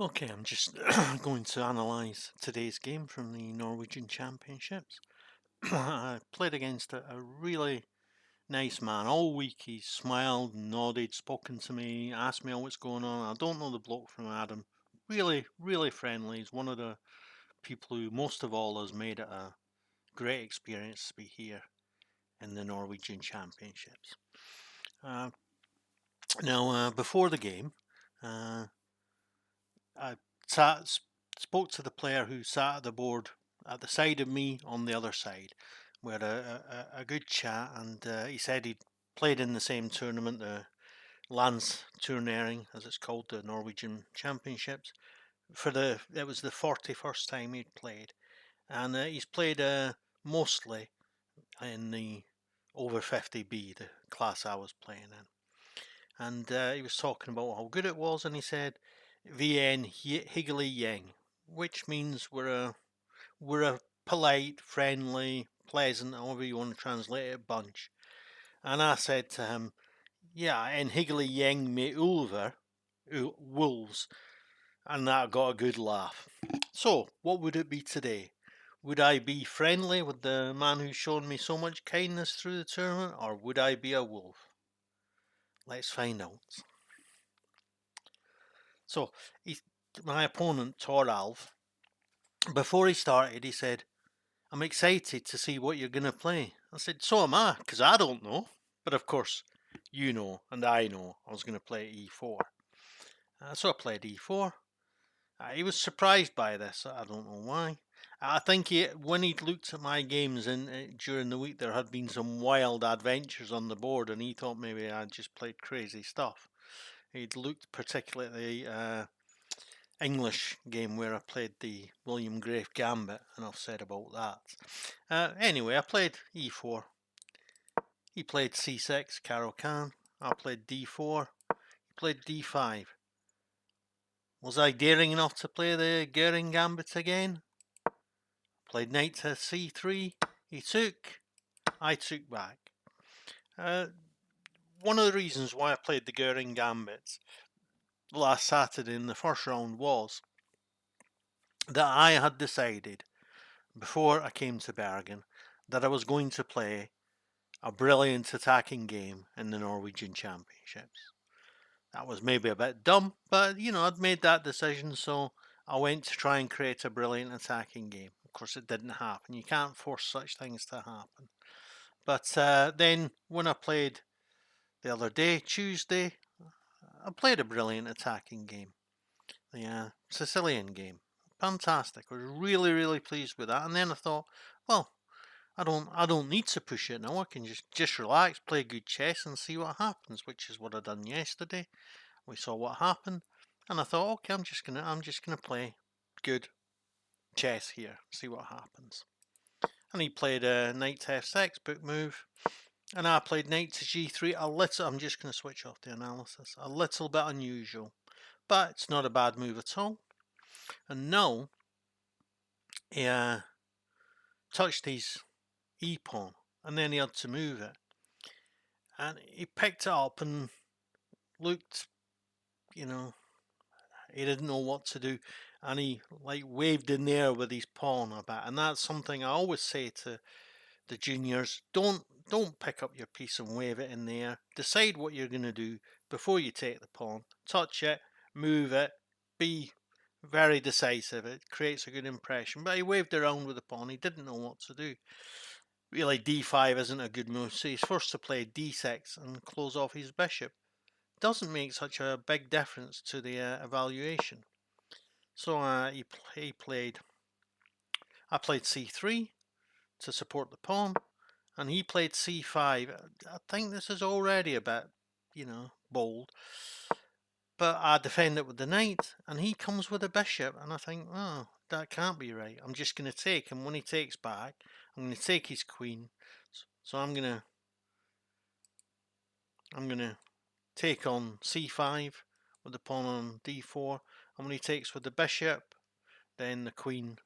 Okay, I'm just going to analyse today's game from the Norwegian Championships. I played against a really nice man. All week he's smiled, nodded, spoken to me, asked me what's going on. I don't know the bloke from Adam. Really, really friendly. He's one of the people who most of all has made it a great experience to be here in the Norwegian Championships. Uh, Before the game, uh, I spoke to the player who sat at the board at the side of me on the other side. We had a good chat, and he said he'd played in the same tournament, the Landsturnering, as it's called, the Norwegian Championships. It was the 41st time he'd played, and he's played mostly in the over 50B, the class I was playing in. And he was talking about how good it was, and he said VN Higgly Yang, which means we're a polite, friendly, pleasant, however you want to translate it, bunch. And I said to him, yeah, and Higgly Yang me Ulver, wolves, and that got a good laugh. So, what would it be today? Would I be friendly with the man who's shown me so much kindness through the tournament, or would I be a wolf? Let's find out. So, my opponent, Toralv, before he started, he said, I'm excited to see what you're going to play. I said, so am I, because I don't know. But of course, you know, and I know I was going to play e4. So I played e4. He was surprised by this. I don't know why. I think when he'd looked at my games during the week, there had been some wild adventures on the board, and he thought maybe I'd just played crazy stuff. He'd looked particularly at the English game where I played the William Grave Gambit, and I've said about that. Anyway, I played e4. He played c6, Caro-Kann. I played d4. He played d5. Was I daring enough to play the Goering Gambit again? Played knight to c3. He took. I took back. One of the reasons why I played the Goering Gambit last Saturday in the first round was that I had decided before I came to Bergen that I was going to play a brilliant attacking game in the Norwegian Championships. That was maybe a bit dumb, but I'd made that decision, so I went to try and create a brilliant attacking game. Of course, it didn't happen. You can't force such things to happen. But then when I played the other day, Tuesday, I played a brilliant attacking game, the Sicilian game. Fantastic. I was really, really pleased with that. And then I thought, well, I don't need to push it now. I can just relax, play good chess, and see what happens, which is what I done yesterday. We saw what happened, and I thought, okay, I'm just gonna play good chess here, see what happens. And he played a knight to f6 book move, and I played knight to g3. A little. I'm just gonna switch off the analysis. A little bit unusual, but it's not a bad move at all. And now he touched his e pawn, and then he had to move it, and he picked it up and looked, you know, he didn't know what to do, and he waved in the air with his pawn a bit. And that's something I always say to the juniors: don't pick up your piece and wave it in the air. Decide what you're going to do before you take the pawn. Touch it, move it, be very decisive. It creates a good impression. But he waved around with the pawn. He didn't know what to do. Really, d5 isn't a good move, so he's forced to play d6 and close off his bishop. Doesn't make such a big difference to the evaluation. So I played c3 to support the pawn, and he played c5. I think this is already a bit, bold. But I defend it with the knight, and he comes with a bishop, and I think, oh, that can't be right. I'm just going to take him. When he takes back, I'm going to take his queen. So I'm going to take on c5 with the pawn on d4, and when he takes with the bishop, then the queen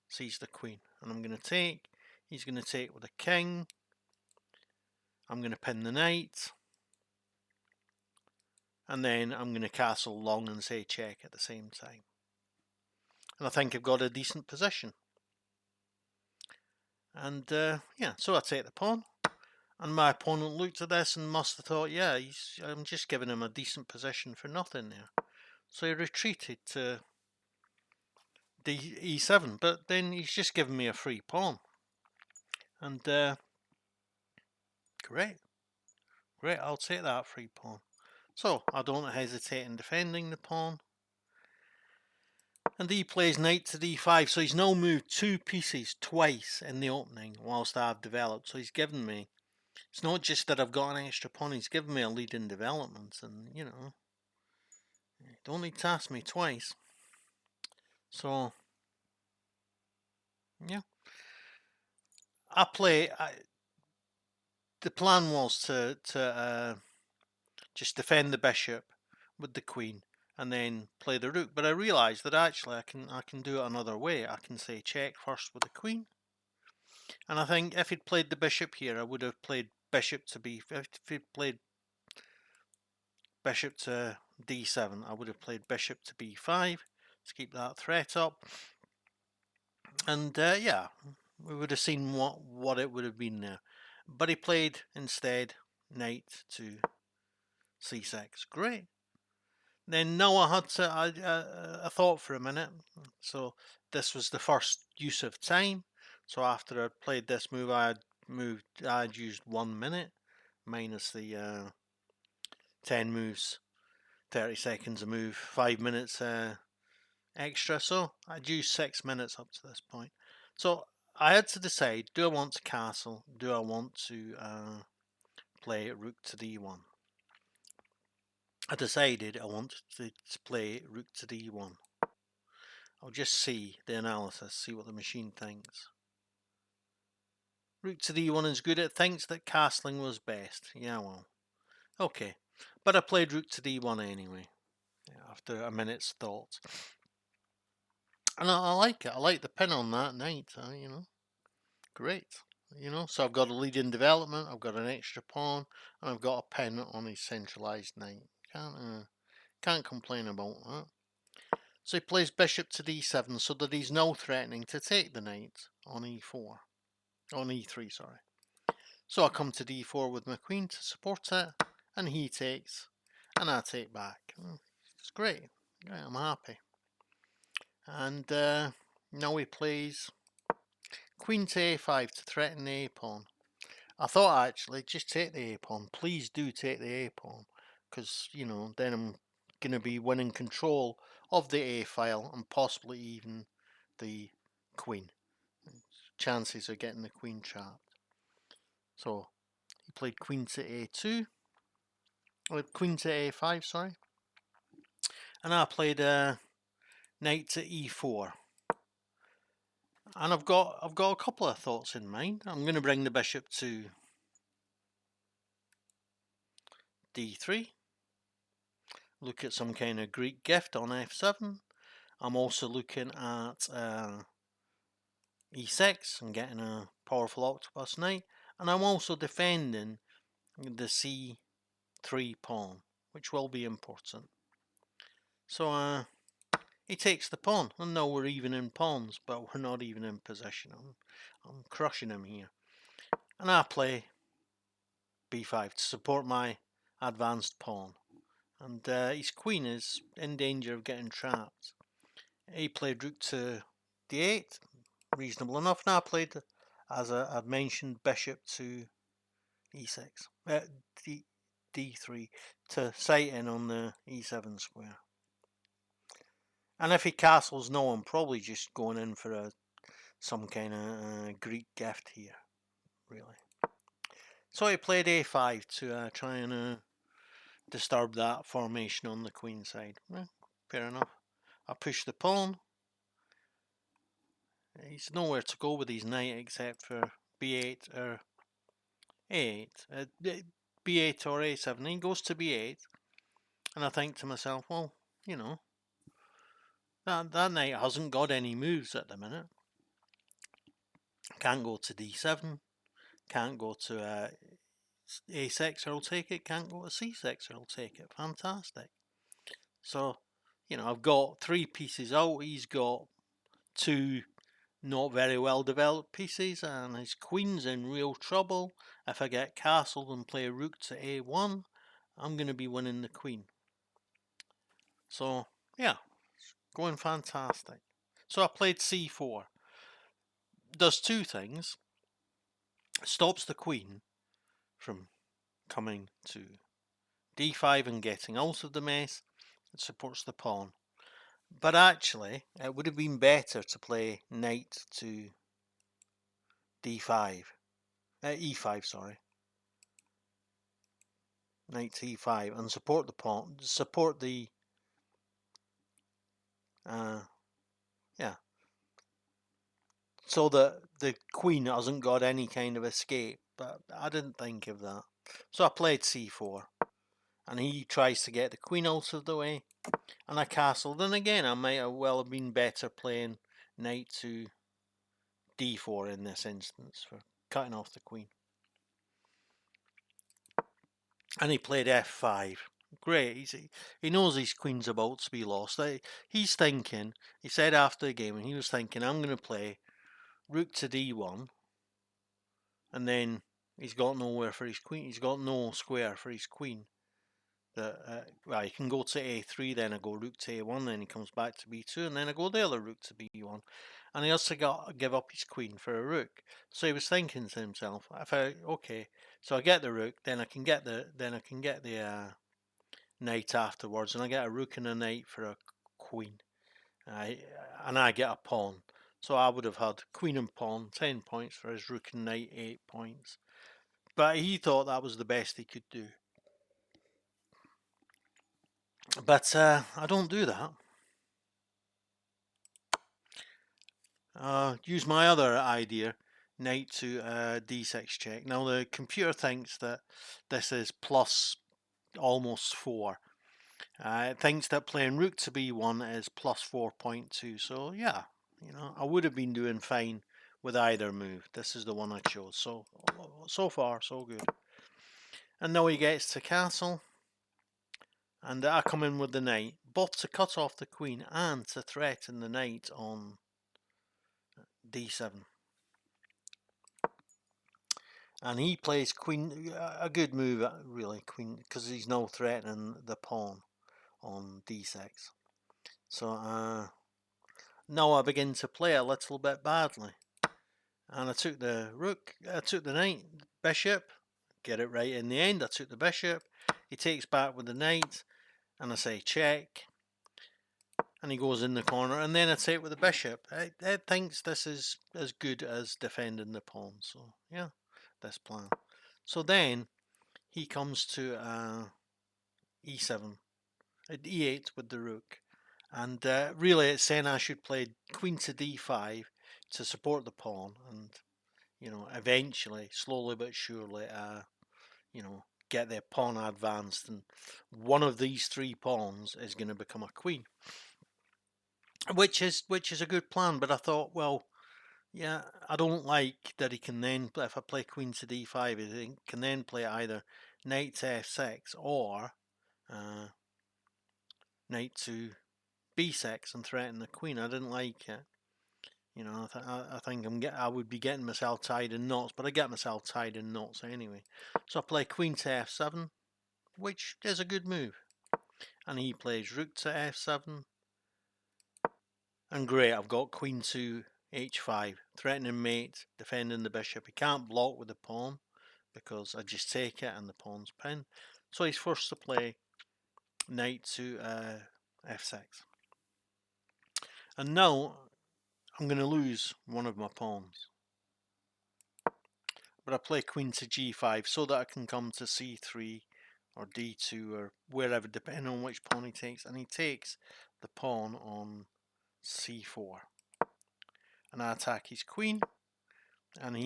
sees the queen, and I'm going to take. He's going to take with a king. I'm going to pin the knight, and then I'm going to castle long and say check at the same time. And I think I've got a decent position. And yeah, so I take the pawn. And my opponent looked at this and must have thought, yeah, I'm just giving him a decent position for nothing there. So he retreated to e7, but then he's just given me a free pawn. And great, I'll take that free pawn. So I don't hesitate in defending the pawn. And he plays knight to d5, so he's now moved 2 pieces twice in the opening whilst I've developed. So he's given me, it's not just that I've got an extra pawn, he's given me a lead in development, and you know, don't need to ask me twice. So yeah, the plan was to just defend the bishop with the queen and then play the rook, but I realised that actually I can do it another way. I can say check first with the queen, and I think if he'd played the bishop here, I would have played bishop to if he'd played bishop to d7, I would have played bishop to b5 to keep that threat up, and yeah, we would have seen what it would have been there. But he played instead knight to c6. Great. Then now I had to, I thought for a minute. So this was the first use of time. So after I'd played this move, I'd used 1 minute minus the 10 moves, 30 seconds a move, 5 minutes extra. So I'd used 6 minutes up to this point. So I had to decide: do I want to castle? Do I want to play rook to d1? I decided I wanted to play rook to d1. I'll just see the analysis, see what the machine thinks. Rook to d1 is good. It thinks that castling was best. Yeah, well, okay. But I played rook to d1 anyway, after a minute's thought. And I like it. I like the pin on that knight, you know. Great. You know, so I've got a lead in development, I've got an extra pawn, and I've got a pin on his centralised knight. Can't complain about that. So he plays bishop to d7, so that he's now threatening to take the knight on e4. On e3, sorry. So I come to d4 with my queen to support it, and he takes, and I take back. It's great. I'm happy. And now he plays queen to a5 to threaten the a pawn. I thought actually just take the a pawn. Please do take the a pawn, because you know then I'm going to be winning control of the a file and possibly even the queen. Chances of getting the queen trapped. So he played queen to a2, or queen to a5, sorry, and I played knight to e4. And I've got a couple of thoughts in mind. I'm going to bring the bishop to d3. Look at some kind of Greek gift on f7. I'm also looking at e6 and getting a powerful octopus knight. And I'm also defending the c3 pawn, which will be important. So he takes the pawn, and now we're even in pawns, but we're not even in position. I'm crushing him here. And I play b5 to support my advanced pawn. And his queen is in danger of getting trapped. He played rook to d8, reasonable enough. And I played, as I've mentioned, bishop to e6, d3 to sight in on the e7 square. And if he castles, no, I'm probably just going in for some kind of Greek gift here, really. So he played a5 to try and disturb that formation on the queen side. Fair enough. I push the pawn. He's nowhere to go with his knight except for b8 or a8. b8 or a7. He goes to b8. And I think to myself, well, you know, that knight hasn't got any moves at the minute. Can't go to d7. Can't go to a6 I'll take it, can't go to c6 I'll take it. Fantastic. So, I've got 3 pieces out, he's got 2 not very well developed pieces, and his queen's in real trouble. If I get castled and play rook to a1, I'm going to be winning the queen. So, yeah, going fantastic. So I played c4. Does 2 things. Stops the queen from coming to d5 and getting out of the mess. It supports the pawn. But actually, it would have been better to play knight to d5. E5, sorry. Knight to e5 and support the pawn. Support the... yeah. So that the queen hasn't got any kind of escape. But I didn't think of that. So I played c4. And he tries to get the queen out of the way. And I castled. And again, I might have well have been better playing knight to d4 in this instance for cutting off the queen. And he played f5. Great. He knows his queen's about to be lost. He's thinking, he said after the game, and he was thinking, I'm going to play rook to d1. And then he's got nowhere for his queen. He's got no square for his queen. Well, he can go to a3, then I go rook to a1, then he comes back to b2, and then I go the other rook to b1, and he also got to give up his queen for a rook. So he was thinking to himself, okay, so I get the rook, then I can get the knight afterwards, and I get a rook and a knight for a queen, and I get a pawn. So I would have had queen and pawn, 10 points for his rook and knight, 8 points. But he thought that was the best he could do. But I don't do that. Use my other idea, knight to d6 check. Now the computer thinks that this is plus almost 4. It thinks that playing rook to b1 is plus 4.2. So yeah, I would have been doing fine with either move. This is the one I chose. So far, so good. And now he gets to castle. And I come in with the knight, both to cut off the queen and to threaten the knight on d7. And he plays queen, a good move really, queen, because he's now threatening the pawn on d6. So now I begin to play a little bit badly. And I took the rook, I took the knight, bishop, get it right in the end. I took the bishop, he takes back with the knight, and I say check. And he goes in the corner, and then I take with the bishop. It thinks this is as good as defending the pawn. So yeah, this plan. So then he comes to e7, at e8 with the rook, and really it's saying I should play queen to d5 to support the pawn, and eventually, slowly but surely, get their pawn advanced, and one of these 3 pawns is going to become a queen, which is a good plan. But I thought, well, yeah, I don't like that he can then, if I play queen to d5, he can then play either knight to f6 or knight to b6 and threaten the queen. I didn't like it. I think I would be getting myself tied in knots, but I get myself tied in knots anyway. So I play queen to f7, which is a good move. And he plays rook to f7. And great, I've got queen to h5, threatening mate, defending the bishop. He can't block with the pawn because I just take it and the pawn's pinned. So he's forced to play knight to f6. And now I'm going to lose one of my pawns. But I play queen to g5 so that I can come to c3 or d2 or wherever, depending on which pawn he takes. And he takes the pawn on c4. And I attack his queen. And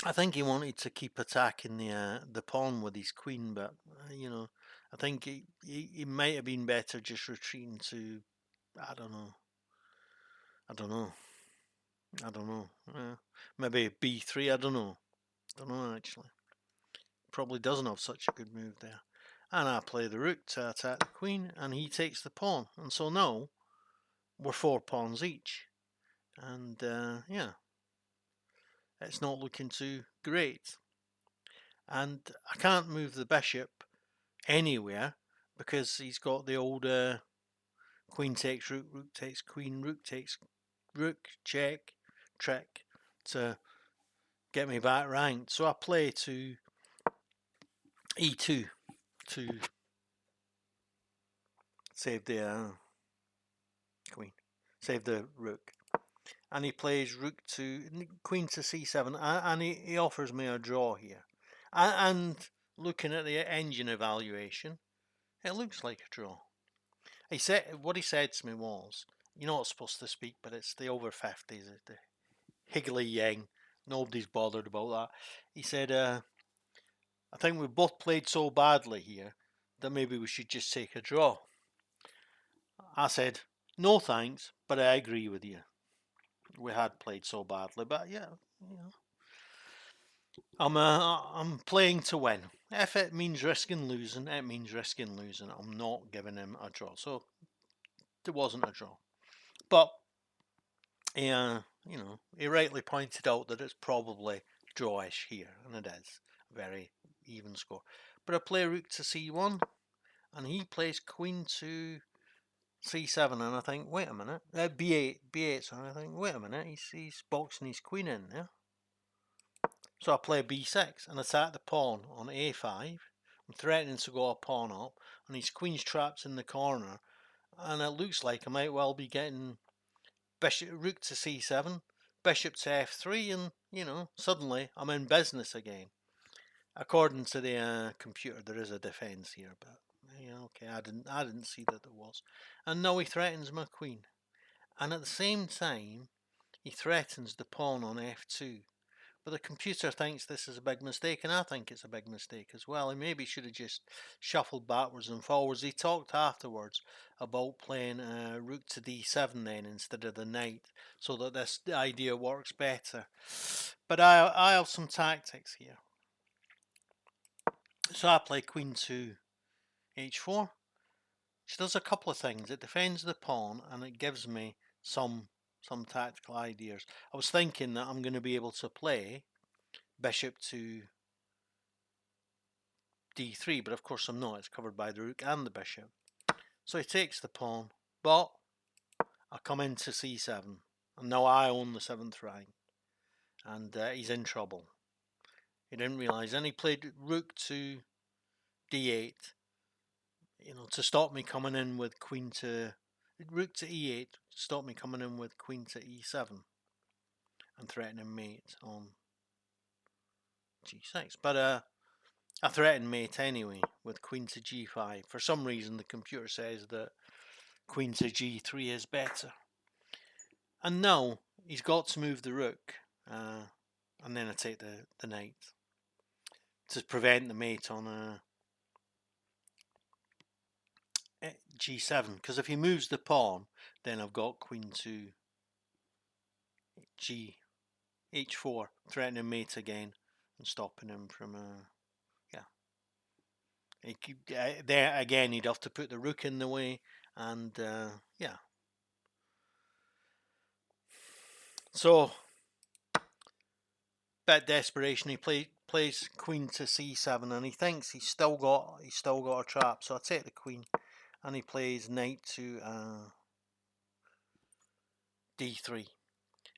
I think he wanted to keep attacking the pawn with his queen, but I think he might have been better just retreating to, I don't know. I don't know. Maybe b3. I don't know. Don't know actually. Probably doesn't have such a good move there. And I play the rook to attack the queen, and he takes the pawn. And so now we're 4 pawns each. And yeah, it's not looking too great. And I can't move the bishop anywhere because he's got the old queen takes rook, rook takes queen, rook takes rook, check, trick to get me back ranked. So I play to e2 to save the queen, save the rook. And he plays rook to queen to c7, and he offers me a draw here. And looking at the engine evaluation, it looks like a draw. He said what he said to me was, "You're not supposed to speak, but it's the over 50s, the higgly yang. Nobody's bothered about that." He said, "I think we've both played so badly here that maybe we should just take a draw." I said, "No thanks, but I agree with you. We had played so badly, but yeah, you know, I'm playing to win. If it means risking losing, it means risking losing. I'm not giving him a draw." So there wasn't a draw, but he rightly pointed out that it's probably drawish here, and it is a very even score. But I play rook to c1, and he plays queen to c7, and I think, wait a minute, b8, so I think, wait a minute, he's boxing his queen in there. So I play b6 and attack the pawn on a5. I'm threatening to go a pawn up, and his queen's trapped in the corner, and it looks like I might well be getting rook to c7, bishop to f3, and suddenly I'm in business again. According to the computer, there is a defense here, but okay, I didn't see that there was. And now he threatens my queen, and at the same time he threatens the pawn on f2. But the computer thinks this is a big mistake, and I think it's a big mistake as well. He maybe should have just shuffled backwards and forwards. He talked afterwards about playing rook to d7 then instead of the knight, so that this idea works better. But I have some tactics here. So I play queen to h4. She does a couple of things. It defends the pawn, and it gives me some tactical ideas. I was thinking that I'm going to be able to play bishop to d3, but of course I'm not. It's covered by the rook and the bishop. So he takes the pawn, but I come into c7, and now I own the 7th rank, and he's in trouble. He didn't realise, and he played rook to d8, to stop me coming in with queen to rook to e8, to stop me coming in with queen to e7 and threatening mate on g6. But I threatened mate anyway with queen to g5. For some reason, the computer says that queen to g3 is better. And now he's got to move the rook, and then I take the knight to prevent the mate on g7. Because if he moves the pawn, then I've got queen to h4, threatening mate again and stopping him from there again, he'd have to put the rook in the way, and yeah. So, bit desperation. He plays queen to c7, and he thinks he's still got a trap. So I take the queen, and he plays knight to d3.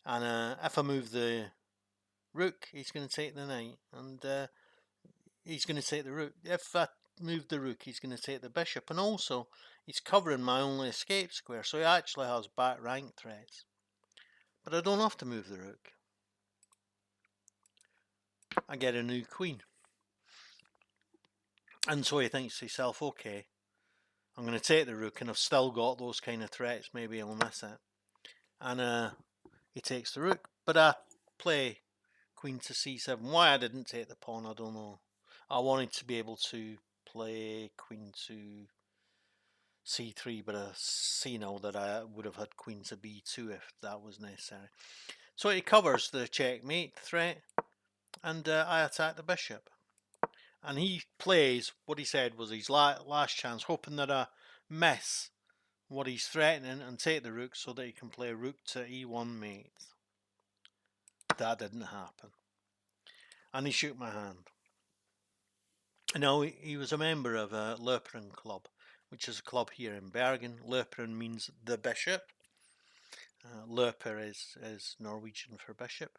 And if I move the rook, he's going to take the knight, and he's going to take the rook. If I move the rook, he's going to take the bishop, and also he's covering my only escape square, so he actually has back rank threats. But I don't have to move the rook. I get a new queen. And so he thinks to himself, okay, I'm going to take the rook, and I've still got those kind of threats, maybe I'll miss it. And he takes the rook, but I play queen to c7. Why I didn't take the pawn, I don't know. I wanted to be able to play queen to c3, but I see now that I would have had queen to b2 if that was necessary. So he covers the checkmate threat, and I attack the bishop. And he plays what he said was his last chance, hoping that I miss what he's threatening and take the rook so that he can play rook to e1 mate. That didn't happen. And he shook my hand. Now, he was a member of a Löperen club, which is a club here in Bergen. Löperen means the bishop. Löper is Norwegian for bishop.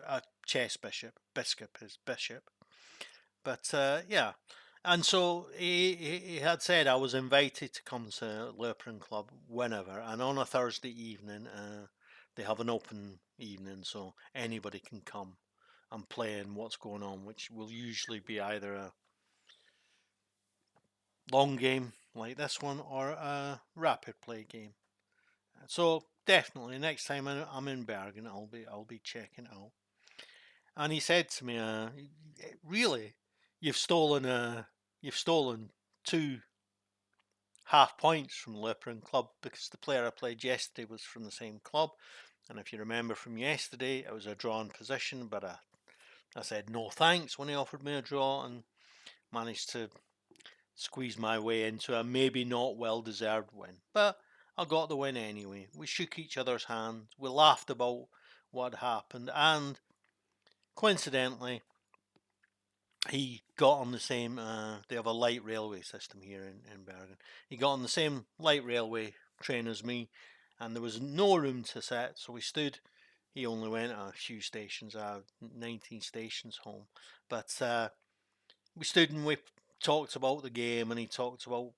A chess bishop. Biskop is bishop. But yeah. And so he had said I was invited to come to Löperen Club whenever. And on a Thursday evening, they have an open evening, so anybody can come and play in what's going on, which will usually be either a long game like this one or a rapid play game. So definitely next time I'm in Bergen, I'll be checking it out. And he said to me, "Really, you've stolen 2 half points from the Löperen club because the player I played yesterday was from the same club. And if you remember from yesterday, it was a drawn position, but I said no thanks when he offered me a draw and managed to squeeze my way into a maybe not well-deserved win. But I got the win anyway. We shook each other's hands. We laughed about what happened, and coincidentally, he got on the same. They have a light railway system here in Bergen. He got on the same light railway train as me, and there was no room to sit, so we stood. He only went a few stations, 19 stations home, but we stood and we talked about the game, and he talked about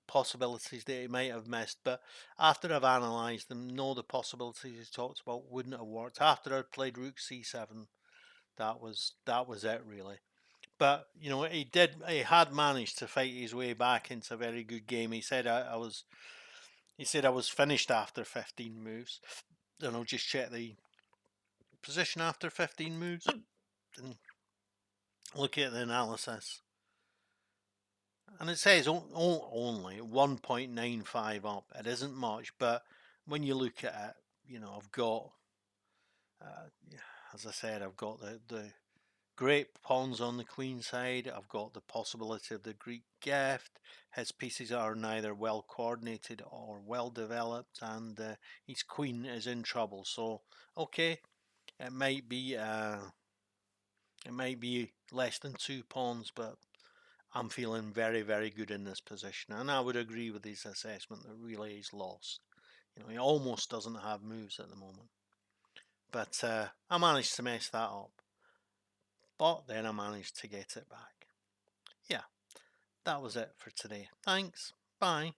possibilities that he might have missed. But after I've analysed them, no, the possibilities he talked about wouldn't have worked. After I'd played Rook C7, that was it really. But you know, he had managed to fight his way back into a very good game. He said I was finished after 15 moves. And I'll just check the position after 15 moves and look at the analysis. And it says only 1.95 up. It isn't much, but when you look at it, you know, I've got, uh, as I said, I've got the great pawns on the queen side. I've got the possibility of the Greek gift. His pieces are neither well coordinated or well developed, and his queen is in trouble. So, okay, it might be less than 2 pawns, but I'm feeling very, very good in this position, and I would agree with his assessment that really he's lost. You know, he almost doesn't have moves at the moment, but I managed to mess that up. But then I managed to get it back. Yeah, that was it for today. Thanks. Bye.